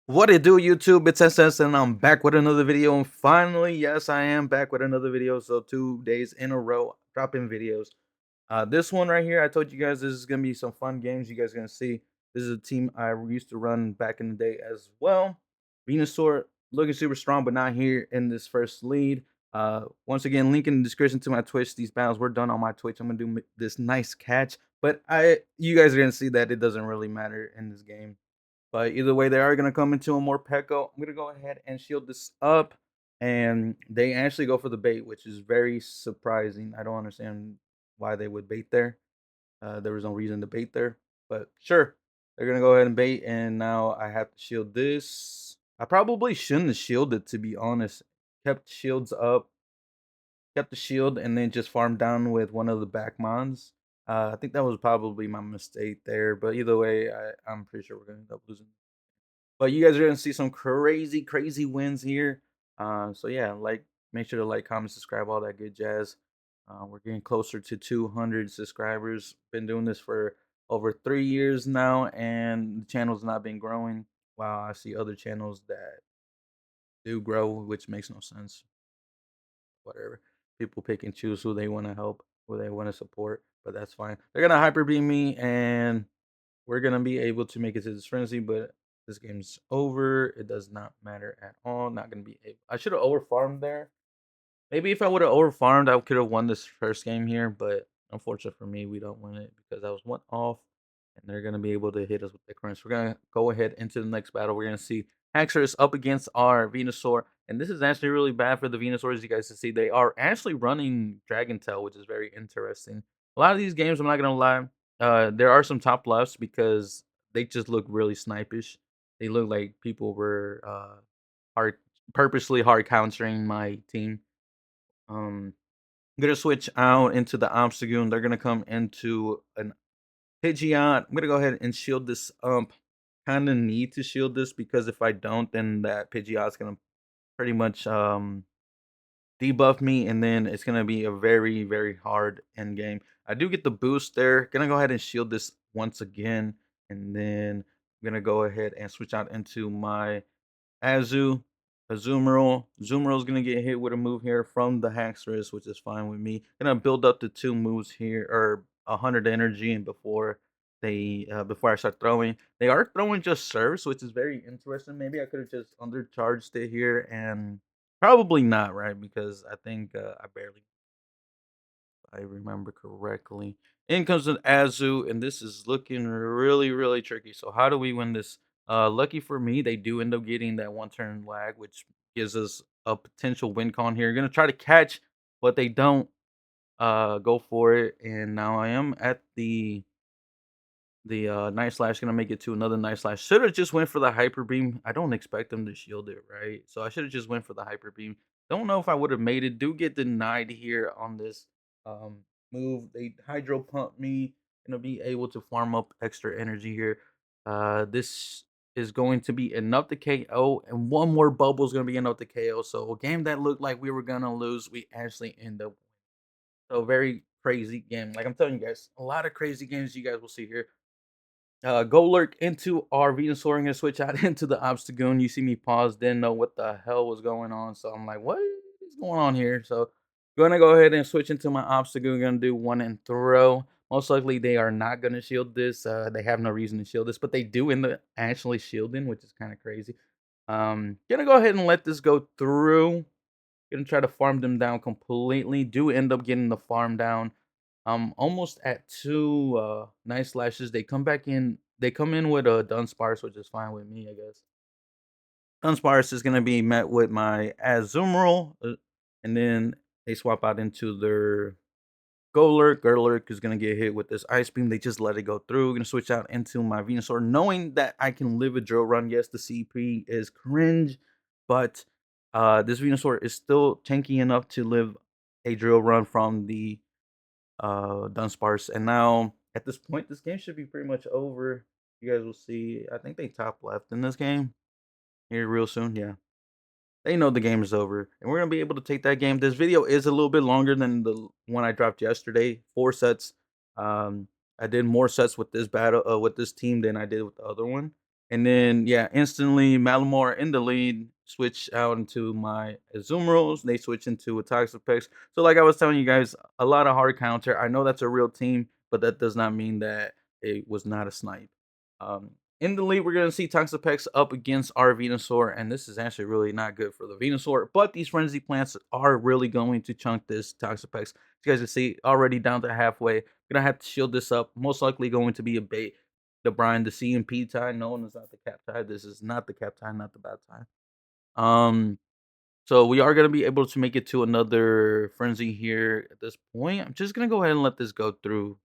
What it do, YouTube? It's SS, and I'm back with another video. And finally, yes, I am back with another video. So 2 days in a row, dropping videos. This one right here, I told you guys this is gonna be some fun games. You guys are gonna see. This is a team I used to run back in the day as well. Venusaur looking super strong, but not here in this first lead. Once again, link in the description to my Twitch. These battles were done on my Twitch. I'm gonna do this nice catch, but you guys are gonna see that it doesn't really matter in this game. But either way, they are going to come into a more Pekko. I'm going to go ahead and shield this up. And they actually go for the bait, which is very surprising. I don't understand why they would bait there. There was no reason to bait there. But sure, they're going to go ahead and bait. And now I have to shield this. I probably shouldn't have shielded, to be honest. Kept shields up, kept the shield, and then just farmed down with one of the back mons. I think that was probably my mistake there. But either way, I'm pretty sure we're going to end up losing. But you guys are gonna see some crazy, crazy wins here. So yeah, make sure to like, comment, subscribe, all that good jazz. We're getting closer to 200 subscribers. Been doing this for over 3 years now, and the channel's not been growing. Wow, I see other channels that do grow, which makes no sense. Whatever. People pick and choose who they want to help, who they want to support, but that's fine. They're gonna hyper beam me, and we're gonna be able to make it to this frenzy, but this game's over. It does not matter at all. Not gonna be able. I should have over farmed there. Maybe if I would have over farmed, I could have won this first game here. But unfortunate for me, we don't win it because I was one off, and they're gonna be able to hit us with the crunch. We're gonna go ahead into the next battle. We're gonna see Haxorus up against our Venusaur, and this is actually really bad for the Venusaurs. You guys can see they are actually running Dragon Tail, which is very interesting. A lot of these games, I'm not gonna lie, there are some top lefts because they just look really snipish. They look like people were hard, purposely hard countering my team. I'm gonna switch out into the Obstagoon. They're gonna come into an Pidgeot. I'm gonna go ahead and shield this up. Kind of need to shield this because if I don't, then that Pidgeot's gonna pretty much debuff me, and then it's gonna be a very, very hard end game. I do get the boost there. Gonna go ahead and shield this once again, and then I'm gonna go ahead and switch out into my Azu, Azumarill. Azumarill gonna get hit with a move here from the Haxorus, which is fine with me. Gonna build up the two moves here, or 100 energy, and before I start throwing, they are throwing just serves, which is very interesting. Maybe I could have just undercharged it here, and probably not, right? Because I think I barely, if I remember correctly. In comes an Azu, and this is looking really, really tricky. So how do we win this? Lucky for me, they do end up getting that one turn lag, which gives us a potential win con here. Gonna try to catch, but they don't go for it. And now I am at the Night Slash, gonna make it to another Night Slash. Should have just went for the Hyper Beam. I don't expect them to shield it, right? So I should have just went for the Hyper Beam. Don't know if I would have made it. Do get denied here on this um, move. They Hydro Pump me. Gonna be able to farm up extra energy here. This is going to be enough to KO, and one more bubble is gonna be enough to KO. So a game that looked like we were gonna lose, we actually end up. So very crazy game. Like I'm telling you guys, a lot of crazy games you guys will see here. Go lurk into our Venusaur. I'm gonna switch out into the Obstagoon. You see me pause, didn't know what the hell was going on. So I'm like, what is going on here? So gonna go ahead and switch into my Obstagoon. Gonna do one and throw. Most likely they are not gonna shield this. They have no reason to shield this, but they do end up actually shielding, which is kind of crazy. Gonna go ahead and let this go through. Gonna try to farm them down completely. Do end up getting the farm down. Almost at two nice slashes. They come back in. They come in with a Dunsparce, which is fine with me, I guess. Dunsparce is gonna be met with my Azumarill, and then they swap out into their Golurk. Golurk is gonna get hit with this Ice Beam. They just let it go through. Gonna switch out into my Venusaur, knowing that I can live a drill run. Yes, the CP is cringe, but this Venusaur is still tanky enough to live a drill run from the Dunsparce. And now at this point, this game should be pretty much over. You guys will see. I think they top left in this game here real soon. Yeah, they know the game is over, and we're gonna be able to take that game. This video is a little bit longer than the one I dropped yesterday. 4 sets. I did more sets with this battle with this team than I did with the other one. And then, yeah, instantly Malamar in the lead, switch out into my Azumarill. They switch into a Toxapex. So, like I was telling you guys, a lot of hard counter. I know that's a real team, but that does not mean that it was not a snipe. Um, in the lead, we're going to see Toxapex up against our Venusaur, and this is actually really not good for the Venusaur. But these Frenzy Plants are really going to chunk this Toxapex. You guys can see already down to halfway. Gonna have to shield this up. Most likely going to be a bait the Brian, the CMP tie. No, it's not the cap tie. This is not the cap tie, not the bad tie. Um, so we are gonna be able to make it to another frenzy here at this point. I'm just gonna go ahead and let this go through.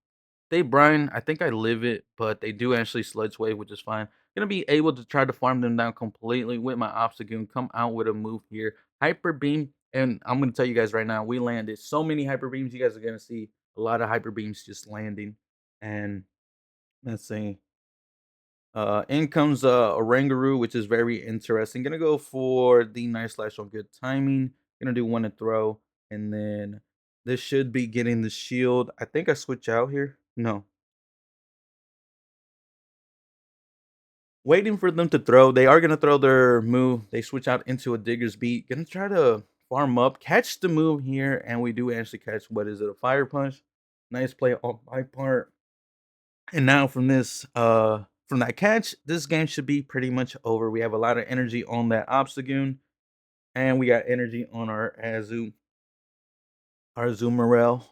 They Brian, I think I live it, but they do actually sludge wave, which is fine. Gonna be able to try to farm them down completely with my Obstagoon. Come out with a move here, hyper beam, and I'm gonna tell you guys right now, we landed so many hyper beams. You guys are gonna see a lot of hyper beams just landing, and let's see. In comes Orangaroo, which is very interesting. Gonna go for the nice slash on good timing. Gonna do one to throw, and then this should be getting the shield. I think I switch out here. No, waiting for them to throw. They are gonna throw their move. They switch out into a Digger's Beat. Gonna try to farm up, catch the move here, and we do actually catch. What is it? A Fire Punch. Nice play on my part. And now from that catch, this game should be pretty much over. We have a lot of energy on that Obstagoon, and we got energy on our Azumarill.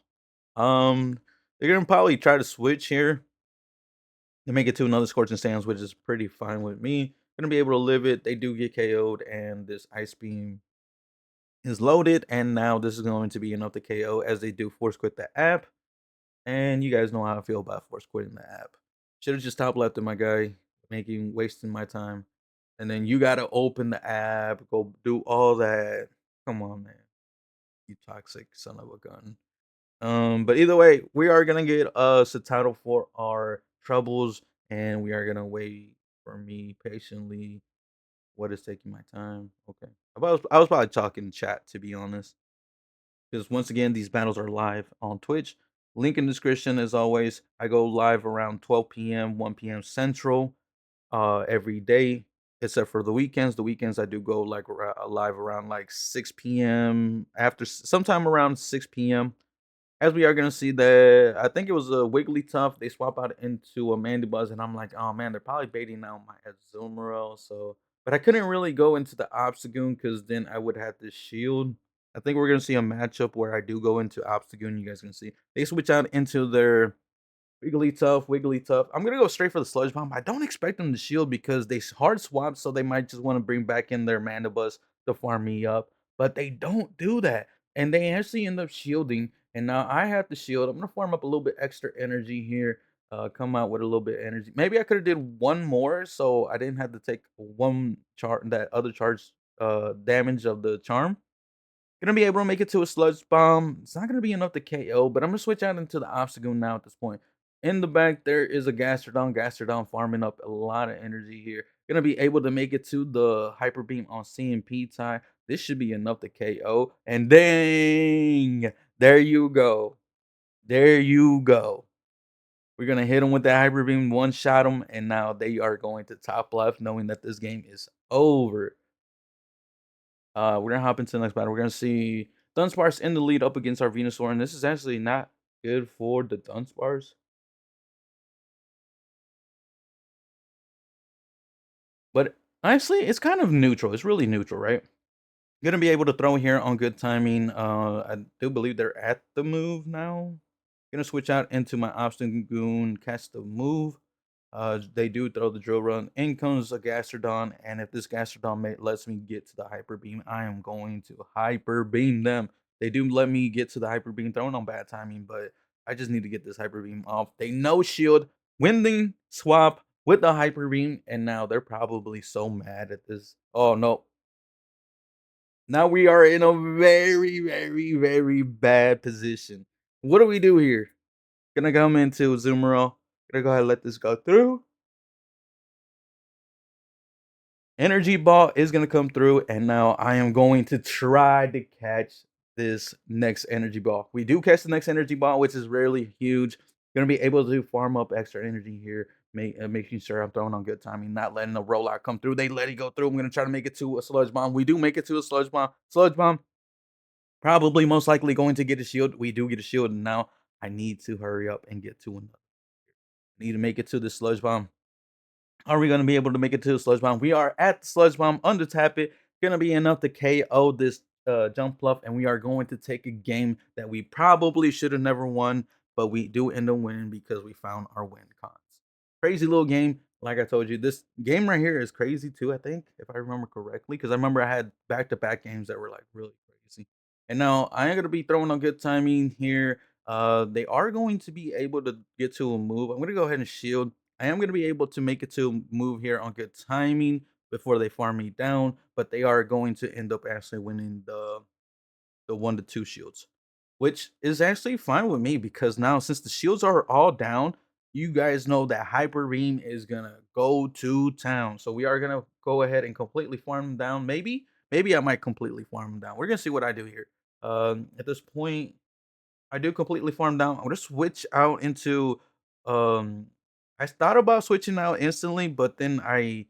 They're gonna probably try to switch here to make it to another Scorching Sands, which is pretty fine with me. Gonna be able to live it. They do get KO'd, and this Ice Beam is loaded, and now this is going to be enough to KO as they do force quit the app. And you guys know how I feel about force quitting the app. Should have just top lefted my guy, making wasting my time. And then you gotta open the app, go do all that. Come on, man. You toxic son of a gun. But either way, we are gonna get us a title for our troubles, and we are gonna wait for me patiently. What is taking my time? Okay. I was probably talking chat to be honest. Because once again, these battles are live on Twitch. Link in description as always. I go live around 12 p.m., 1 p.m. Central, every day, except for the weekends. The weekends I do go like live around like 6 p.m. after sometime around 6 p.m. As we are gonna see that I think it was a Wigglytuff. They swap out into a Mandibuzz, and I'm like, oh man, they're probably baiting out my Azumarill. So, but I couldn't really go into the Obstagoon because then I would have to shield. I think we're gonna see a matchup where I do go into Obstagoon. You guys can see they switch out into their Wigglytuff, Wigglytuff. I'm gonna go straight for the Sludge Bomb. I don't expect them to shield because they hard swap, so they might just want to bring back in their Mandibuzz to farm me up. But they don't do that, and they actually end up shielding. And now I have to shield. I'm gonna farm up a little bit extra energy here. Come out with a little bit of energy. Maybe I could have did one more, so I didn't have to take one that other charge damage of the charm. Gonna be able to make it to a sludge bomb. It's not gonna be enough to KO, but I'm gonna switch out into the Obstagoon now at this point. In the back, there is a Gastrodon. Gastrodon farming up a lot of energy here. Gonna be able to make it to the Hyper Beam on CMP tie. This should be enough to KO. And dang, there you go. There you go. We're gonna hit them with that Hyper Beam, one shot them, and now they are going to top left, knowing that this game is over. We're gonna hop into the next battle. We're gonna see Dunsparce in the lead up against our Venusaur, and this is actually not good for the Dunsparce. But honestly, it's kind of neutral. It's really neutral, right? Gonna be able to throw here on good timing. I do believe they're at the move now. Gonna switch out into my Obstagoon, catch the move. They do throw the drill run. In comes a Gastrodon, and if this Gastrodon lets me get to the Hyper Beam, I am going to Hyper Beam them. They do let me get to the Hyper Beam, throwing on bad timing, but I just need to get this Hyper Beam off. They no shield, winding swap with the Hyper Beam, and now they're probably so mad at this. Oh no, now we are in a very, very, very bad position. What do we do here? Gonna come into Azumarill. Gonna go ahead and let this go through. Energy ball is gonna come through, and now I am going to try to catch this next energy ball. We do catch the next energy ball, which is rarely huge. Gonna be able to farm up extra energy here. making sure I'm throwing on good timing, not letting the rollout come through. They let it go through. I'm gonna try to make it to a sludge bomb. We do make it to a sludge bomb. Sludge bomb, probably most likely going to get a shield. We do get a shield, and now I need to hurry up and get to another. Need to make it to the sludge bomb. Are we gonna be able to make it to the sludge bomb? We are at the sludge bomb. Undertap it. Gonna be enough to KO this jump fluff, and we are going to take a game that we probably should have never won, but we do end up winning because we found our win cons. Crazy little game. Like I told you, this game right here is crazy too, I think, if I remember correctly. Because I remember I had back-to-back games that were like really crazy. And now I am gonna be throwing on good timing here. They are going to be able to get to a move. I'm gonna go ahead and shield. I am going to be able to make it to move here on good timing before they farm me down, but they are going to end up actually winning the 1 to 2 shields, which is actually fine with me because now since the shields are all down, you guys know that Hyper Beam is gonna go to town. So we are gonna go ahead and completely farm them down. Maybe I might completely farm them down. We're gonna see what I do here. At this point, I do completely farm down. I'm gonna switch out into um I thought about switching out instantly, but then I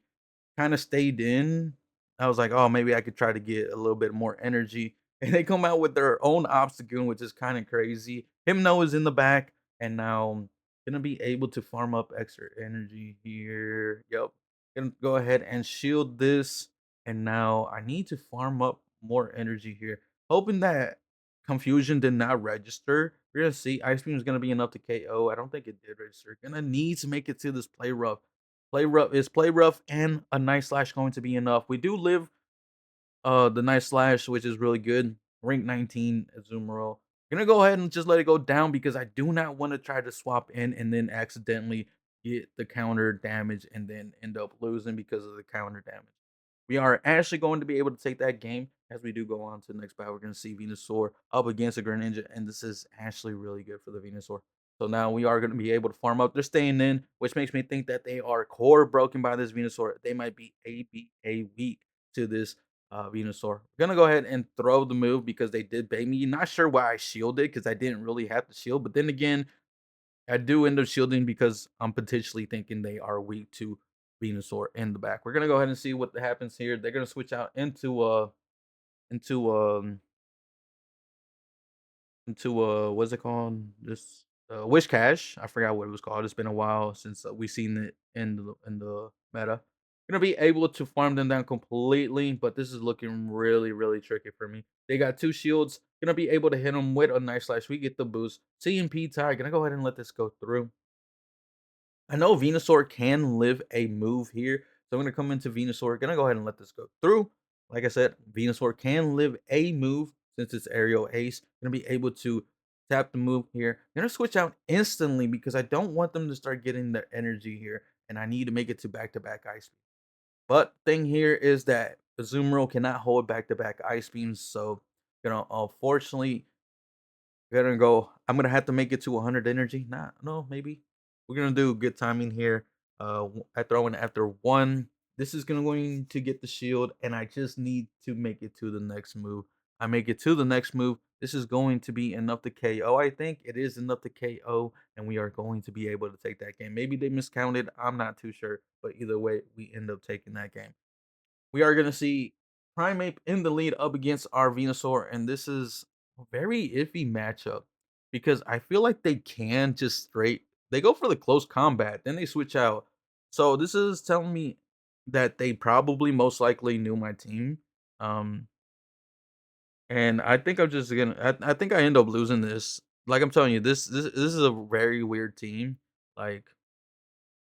kind of stayed in. I was like, oh, maybe I could try to get a little bit more energy. And they come out with their own obstacle, which is kind of crazy. Hypno is in the back, and now I'm gonna be able to farm up extra energy here. Yep. Gonna go ahead and shield this. And now I need to farm up more energy here. Hoping that confusion did not register. We're gonna see. Ice Beam is gonna be enough to KO. I don't think it did register. Gonna need to make it to this play rough. Play rough and a nice slash going to be enough. We do live the nice slash, which is really good. Rank 19 Azumarill. Gonna go ahead and just let it go down because I do not want to try to swap in and then accidentally get the counter damage and then end up losing because of the counter damage. We are actually going to be able to take that game as we do go on to the next battle. We're going to see Venusaur up against a Greninja, and this is actually really good for the Venusaur. So now we are going to be able to farm up. They're staying in, which makes me think that they are core broken by this Venusaur. They might be ABA weak to this Venusaur. We're going to go ahead and throw the move because they did bait me. Not sure why I shielded because I didn't really have to shield. But then again, I do end up shielding because I'm potentially thinking they are weak to Venusaur in the back. We're gonna go ahead and see what happens here. They're gonna switch out into what's it called? This Wish Cash. I forgot what it was called. It's been a while since we seen it in the meta. Gonna be able to farm them down completely, but this is looking really tricky for me. They got 2 shields. Gonna be able to hit them with a nice slash. We get the boost. CMP tie. Gonna go ahead and let this go through. I know Venusaur can live a move here, so I'm gonna come into Venusaur. Gonna go ahead and let this go through. Like I said, Venusaur can live a move since it's aerial ace. Gonna be able to tap the move here. Gonna switch out instantly because I don't want them to start getting their energy here, and I need to make it to back ice beam. But thing here is that Azumarill cannot hold back ice beams, so unfortunately we're gonna go. I'm gonna have to make it to 100 energy. Nah, no, maybe we're gonna do good timing here. I throw in after 1. This is going to get the shield, and I just need to make it to the next move. I make it to the next move. This is going to be enough to KO. I think it is enough to KO, and we are going to be able to take that game. Maybe they miscounted. I'm not too sure, but either way, we end up taking that game. We are going to see Primeape in the lead up against our Venusaur, and this is a very iffy matchup because I feel like they can just straight they go for the close combat, then they switch out. So this is telling me that they probably most likely knew my team. Um, and I think I'm just gonna I think I end up losing this. Like I'm telling you, this is a very weird team. Like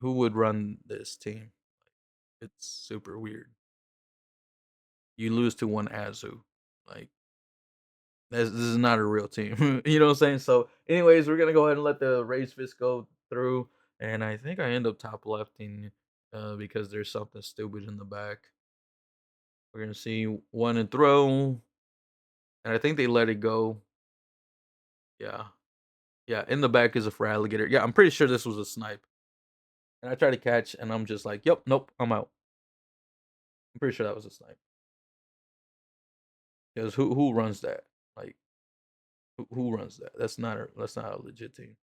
who would run this team? It's super weird. You lose to one Azu. Like this is not a real team. You know what I'm saying? So, anyways, we're gonna go ahead and let the raise fist go through, and I think I end up top lefting because there's something stupid in the back. We're gonna see one and throw, and I think they let it go. Yeah, yeah. In the back is a for alligator. Yeah, I'm pretty sure this was a snipe, and I try to catch, and I'm just like, yep, nope, I'm out. I'm pretty sure that was a snipe. Because who runs that? Like who runs that? That's not a legit team.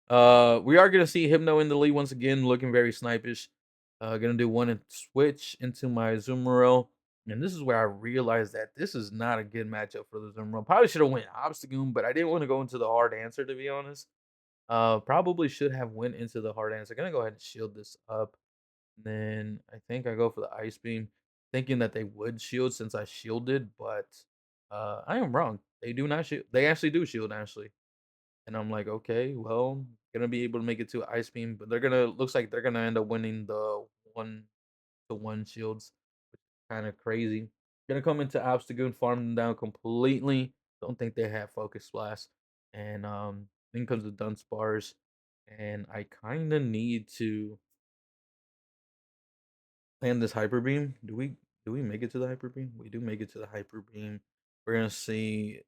We are gonna see Hypno in the lead once again, looking very snipish. Gonna do one and switch into my Zoomerl. And this is where I realized that this is not a good matchup for the Zoomerl. Probably should have went Obstagoon, but I didn't want to go into the hard answer to be honest. Probably should have went into the hard answer. Gonna go ahead and shield this up. Then I think I go for the Ice Beam, thinking that they would shield since I shielded, but I am wrong. They do not shield. They actually do shield actually. And I'm like, okay, well, gonna be able to make it to Ice Beam, but they're gonna looks like they're gonna end up winning the 1-to-1 shields, which is kind of crazy. Gonna come into Obstagoon, farm them down completely. Don't think they have Focus Blast. And then comes the Dunsparce. And I kinda need to land this Hyper Beam. Do we make it to the Hyper Beam? We do make it to the Hyper Beam. We're gonna see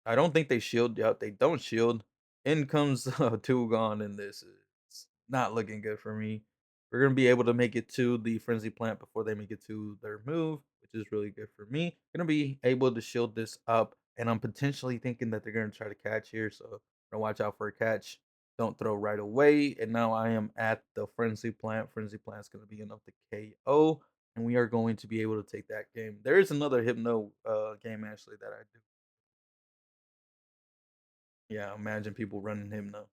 I don't think they shield. Yep, they don't shield. In comes Tugon, and this is not looking good for me. We're gonna be able to make it to the Frenzy Plant before they make it to their move, which is really good for me. Gonna be able to shield this up, and I'm potentially thinking that they're gonna try to catch here, so gonna watch out for a catch. Don't throw right away, and now I am at the Frenzy Plant. Frenzy Plant's gonna be enough to KO, and we are going to be able to take that game. There is another Hypno game actually that I do. Yeah, imagine people running him now.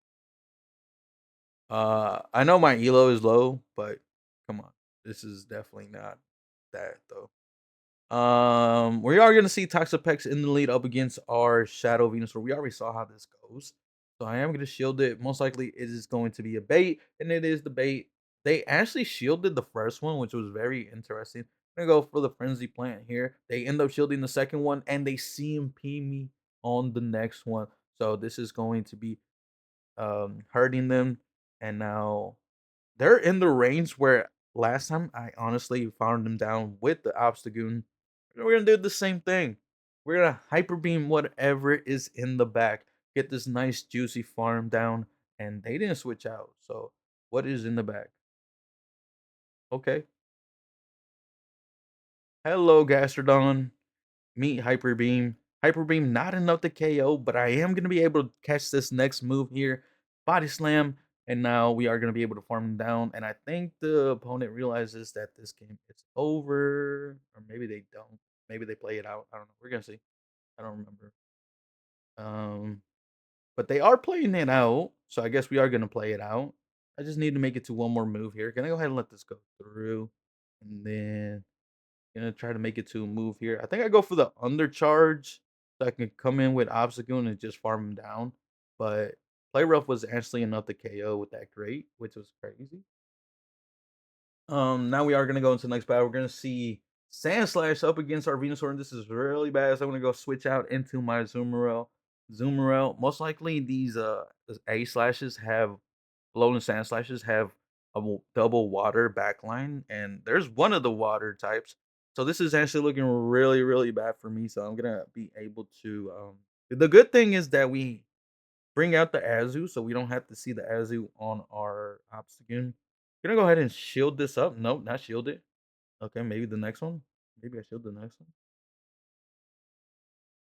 I know my elo is low, but come on, this is definitely not that though. We are gonna see Toxapex in the lead up against our Shadow Venusaur. We already saw how this goes, so I am gonna shield it. Most likely, it is going to be a bait, and it is the bait. They actually shielded the first one, which was very interesting. I'm gonna go for the Frenzy Plant here. They end up shielding the second one, and they CMP me on the next one. So this is going to be hurting them, and now they're in the range where last time I honestly found them down with the Obstagoon. We're gonna do the same thing. We're gonna hyper beam whatever is in the back, get this nice juicy farm down, and they didn't switch out. So what is in the back? Okay, hello Gastrodon. Meet Hyper Beam. Hyper Beam not enough to KO, but I am gonna be able to catch this next move here. Body Slam, and now we are gonna be able to farm him down. And I think the opponent realizes that this game is over, or maybe they don't. Maybe they play it out. I don't know. We're gonna see. I don't remember. Um, but they are playing it out, so I guess we are gonna play it out. I just need to make it to one more move here. Gonna go ahead and let this go through, and then gonna try to make it to a move here. I think I go for the undercharge so I can come in with Obstagoon and just farm him down. But Play Rough was actually enough to KO with that great, which was crazy. Now we are gonna go into the next battle. We're gonna see Sand Slash up against our Venusaur, and this is really bad. So I'm gonna go switch out into my Zoomerl. Zoomerl. Most likely these A slashes have Alolan Sand Slashes have a double water backline, and there's one of the water types. So this is actually looking really, really bad for me. So I'm gonna be able to. The good thing is that we bring out the Azu, so we don't have to see the Azu on our Obstagoon. Gonna go ahead and shield this up. Nope, not shield it. Okay, maybe the next one. Maybe I shield the next one.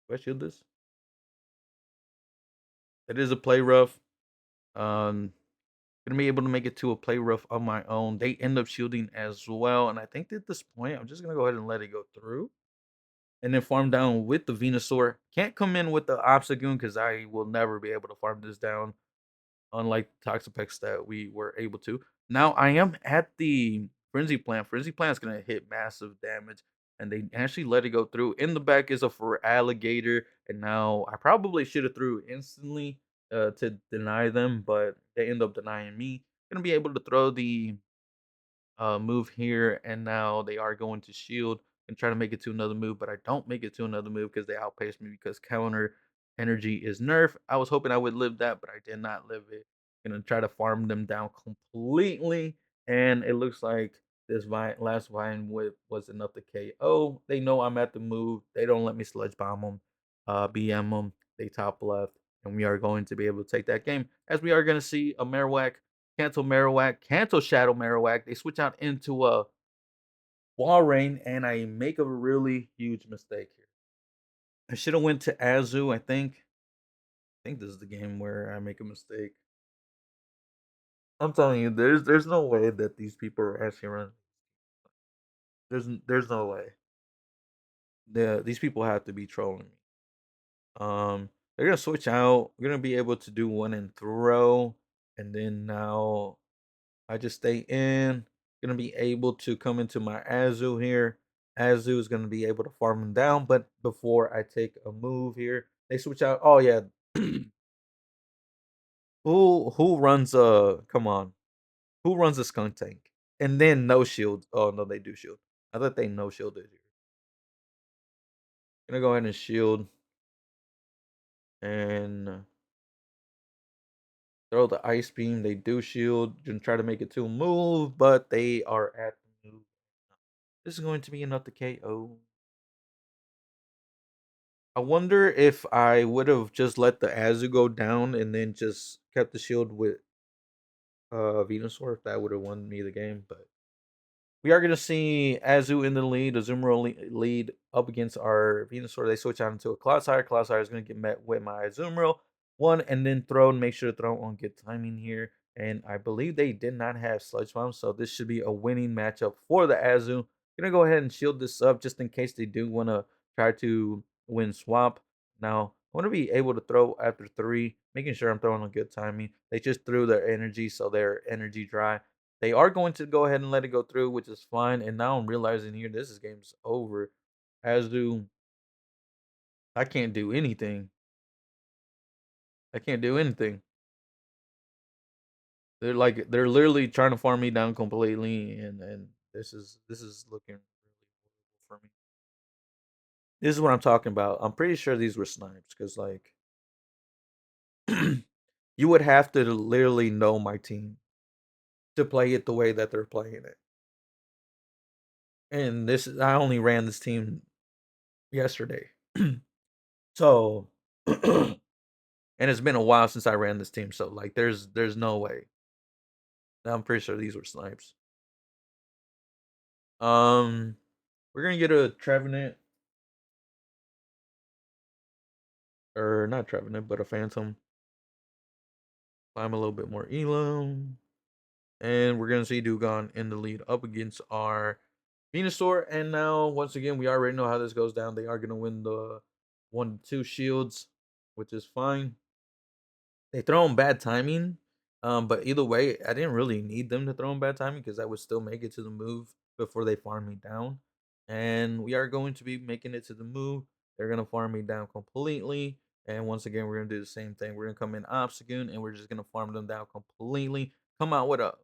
Do I shield this? It is a play rough. Um, gonna be able to make it to a play rough on my own. They end up shielding as well, and I think at this point, I'm just gonna go ahead and let it go through, and then farm down with the Venusaur. Can't come in with the Obstagoon because I will never be able to farm this down, unlike Toxapex that we were able to. Now I am at the Frenzy Plant. Frenzy Plant is gonna hit massive damage, and they actually let it go through. In the back is a for alligator, and now I probably should have threw instantly to deny them, but they end up denying me. Gonna be able to throw the move here, and now they are going to shield and try to make it to another move, but I don't make it to another move because they outpaced me because counter energy is nerf. I was hoping I would live that, but I did not live it. Gonna try to farm them down completely, and it looks like this last vine whip was enough to KO. They know I'm at the move. They don't let me sludge bomb them, BM them. They top left, and we are going to be able to take that game. As we are going to see a Marowak cancel Marowak, cancel Shadow Marowak. They switch out into a Wall Rain, and I make a really huge mistake here. I should have went to Azu. I think this is the game where I make a mistake. I'm telling you, there's no way that these people are actually running. There's no way. These people have to be trolling me. They're gonna switch out. We're gonna be able to do one and throw, and then now I just stay in. Gonna be able to come into my Azu here. Azu is gonna be able to farm him down, but before I take a move here, they switch out. Oh yeah, who runs come on, who runs a skunk tank? And then no shield. Oh no, they do shield. I thought they no shielded here. Gonna go ahead and shield and throw the ice beam. They do shield. Gonna try to make it to a move, but they are at the move. This is going to be enough to KO. I wonder if I would have just let the Azu go down and then just kept the shield with Venusaur, if that would have won me the game, but we are going to see Azu in the lead, Azumarill lead up against our Venusaur. They switch out into a Clodsire. Clodsire is going to get met with my Azumarill. One and then throw and make sure to throw on good timing here. And I believe they did not have Sludge Bomb, so this should be a winning matchup for the Azu. Gonna go ahead and shield this up just in case they do want to try to win swap. Now, I want to be able to throw after three, making sure I'm throwing on good timing. They just threw their energy, so they're energy dry. They are going to go ahead and let it go through, which is fine. And now I'm realizing here this is game's over. As do I can't do anything. I can't do anything. They're literally trying to farm me down completely, and this is looking really horrible for me. This is what I'm talking about. I'm pretty sure these were snipes because like you would have to literally know my team to play it the way that they're playing it. And this is I only ran this team yesterday. So and it's been a while since I ran this team, so like there's no way. I'm pretty sure these were snipes. Um we're gonna get a Trevenant or not Trevenant, but a Phantom. Climb a little bit more elo. And we're gonna see Dugon in the lead up against our Venusaur. And now once again we already know how this goes down. They are gonna win the 1-2 shields, which is fine. They throw him bad timing. But either way, I didn't really need them to throw him bad timing because I would still make it to the move before they farm me down. And we are going to be making it to the move. They're gonna farm me down completely. And once again, we're gonna do the same thing. We're gonna come in Obstagoon and we're just gonna farm them down completely. Come out with a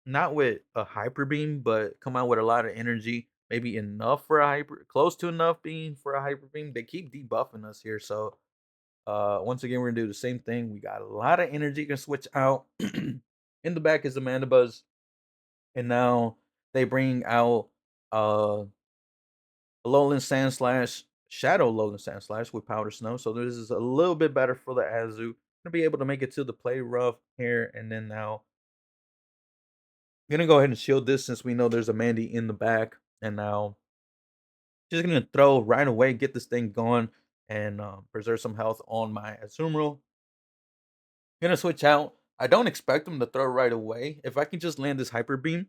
not with a hyper beam, but come out with a lot of energy. Maybe enough for a hyper, close to enough being for a hyper beam. They keep debuffing us here, so once again, we're gonna do the same thing. We got a lot of energy. Gonna switch out. In the back is Amanda Buzz, and now they bring out uh Alolan Sand Slash, Shadow Alolan Sand Slash with Powder Snow. So this is a little bit better for the Azu. Gonna be able to make it to the play rough here, and then now gonna go ahead and shield this since we know there's a Mandy in the back, and now just gonna throw right away, get this thing going, and preserve some health on my Azumarill. Gonna switch out. I don't expect them to throw right away. If I can just land this hyper beam,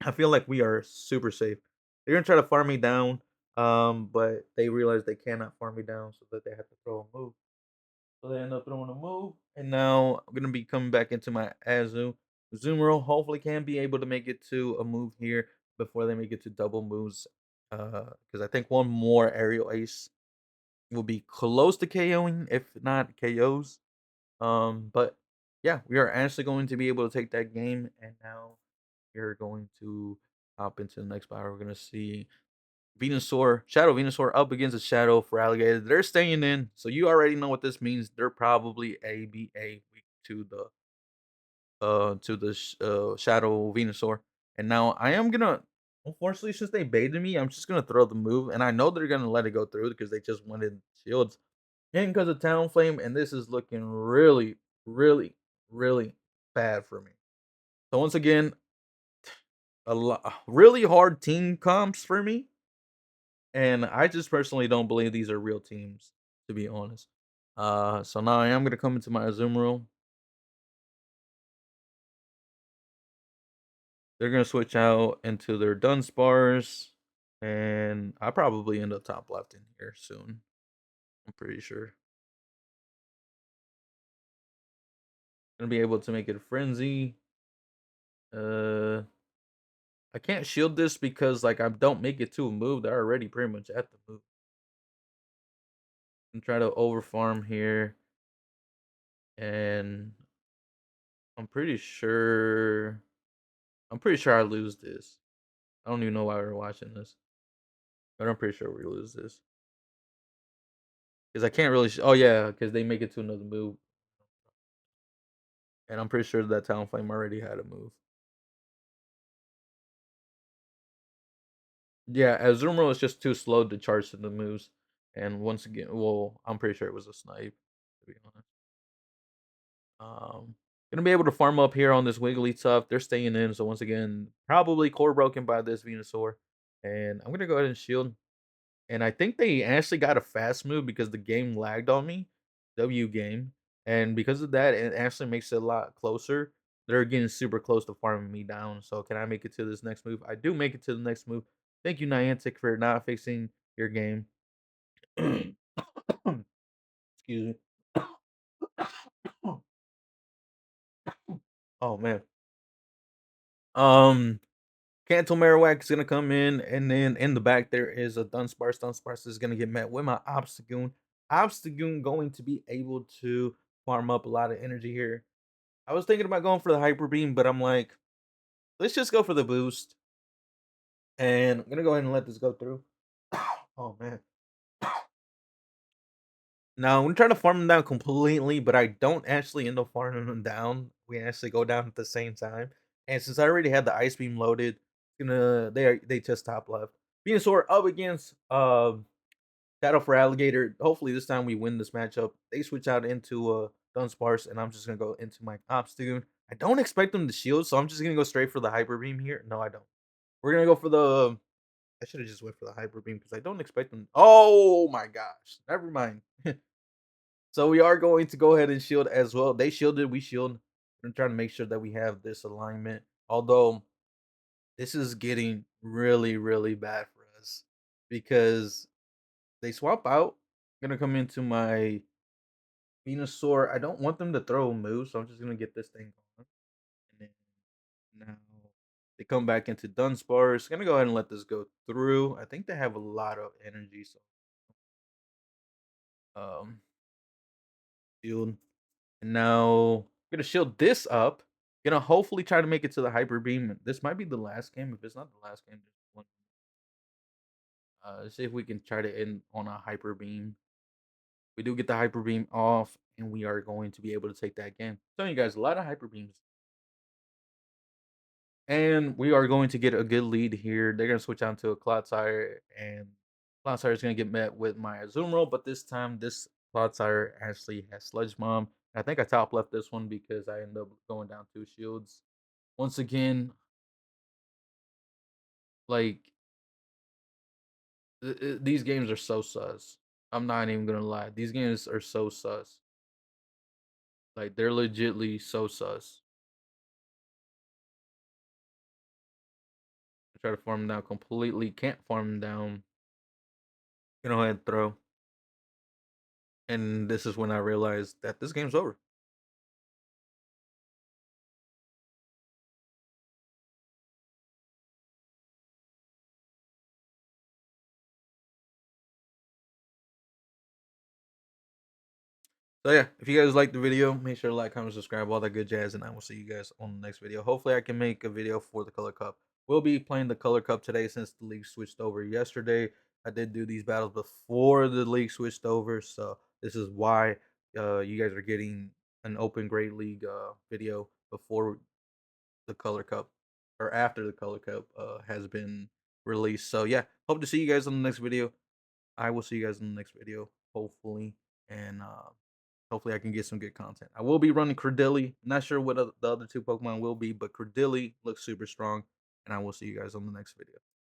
I feel like we are super safe. They're gonna try to farm me down, but they realize they cannot farm me down, so that they have to throw a move. So they end up throwing a move, and now I'm gonna be coming back into my Azu. Zoomerl hopefully can be able to make it to a move here before they make it to double moves. Because I think one more aerial ace will be close to KOing, if not KOs. But yeah, we are actually going to be able to take that game, and now we're going to hop into the next battle. We're gonna see Venusaur, Shadow Venusaur up against a Shadow for Alligator. They're staying in, so you already know what this means. They're probably ABA weak to the Shadow Venusaur. And now I am gonna, unfortunately, since they baited me, I'm just gonna throw the move, and I know they're gonna let it go through because they just wanted shields. And because of Town Flame, and this is looking really, really, really bad for me. So once again, a lot really hard team comps for me, and I just personally don't believe these are real teams, to be honest. So now I am gonna come into my Azumarill. They're gonna switch out into their Dunsparce, and I probably end up top left in here soon. I'm pretty sure. Gonna be able to make it a frenzy. Uh, I can't shield this because like I don't make it to a move. They're already pretty much at the move. And try to over farm here, and I'm pretty sure. I'm pretty sure I lose this. I don't even know why we're watching this, but I'm pretty sure we lose this because I can't really. Oh yeah, because they make it to another move, and I'm pretty sure that Talonflame already had a move. Yeah, Azumarill is just too slow to charge to the moves, and once again, well, I'm pretty sure it was a snipe. To be honest, gonna be able to farm up here on this Wigglytuff. They're staying in, so once again, probably core broken by this Venusaur, and I'm gonna go ahead and shield. And I think they actually got a fast move because the game lagged on me, W game, and because of that, it actually makes it a lot closer. They're getting super close to farming me down. So can I make it to this next move? I do make it to the next move. Thank you, Niantic, for not fixing your game. Excuse me. Oh man. Um, Cantal Marowak is gonna come in, and then in the back there is a Dunsparce. Dunsparce is gonna get met with my Obstagoon. Obstagoon going to be able to farm up a lot of energy here. I was thinking about going for the Hyper Beam, but I'm like, let's just go for the boost. And I'm gonna go ahead and let this go through. Oh man. Now I'm trying to farm them down completely, but I don't actually end up farming them down. We actually go down at the same time. And since I already had the Ice Beam loaded, they just top left. Venusaur up against Battle for Alligator. Hopefully this time we win this matchup. They switch out into Dunsparce, and I'm just gonna go into my Obstagoon. I don't expect them to shield, so I'm just gonna go straight for the Hyper Beam here. No, I don't. We're gonna go for the. I should have just went for the Hyper Beam because I don't expect them. Oh my gosh! Never mind. So we are going to go ahead and shield as well. They shielded, we shield. I'm trying to make sure that we have this alignment. Although this is getting really, really bad for us because they swap out. I'm gonna come into my Venusaur. I don't want them to throw a move, so I'm just gonna get this thing going. And then now they come back into Dunsparce. Gonna go ahead and let this go through. I think they have a lot of energy, so shield. And now I'm gonna shield this up. Gonna hopefully try to make it to the Hyper Beam. This might be the last game. If it's not the last game, just one. Let's see if we can try to end on a Hyper Beam. We do get the Hyper Beam off, and we are going to be able to take that game. I'm telling you guys, a lot of Hyper Beams. And we are going to get a good lead here. They're gonna switch on to a Clodsire, and Clodsire is gonna get met with my Azumarill, but this time this Clodsire actually has Sludge Bomb. I think I top left this one because I ended up going down 2 shields. Once again, like these games are so sus. I'm not even gonna lie. These games are so sus. Like they're legitly so sus. I try to farm them down completely. Can't farm them down. Go ahead and throw. And this is when I realized that this game's over. So yeah, if you guys like the video, make sure to like, comment, subscribe, all that good jazz, and I will see you guys on the next video. Hopefully, I can make a video for the Color Cup. We'll be playing the Color Cup today since the league switched over yesterday. I did do these battles before the league switched over, so this is why you guys are getting an Open Great League video before the Color Cup or after the Color Cup has been released. So yeah, hope to see you guys on the next video. I will see you guys in the next video, hopefully, and hopefully I can get some good content. I will be running Credilli. Not sure what the other two Pokemon will be, but Credilli looks super strong, and I will see you guys on the next video.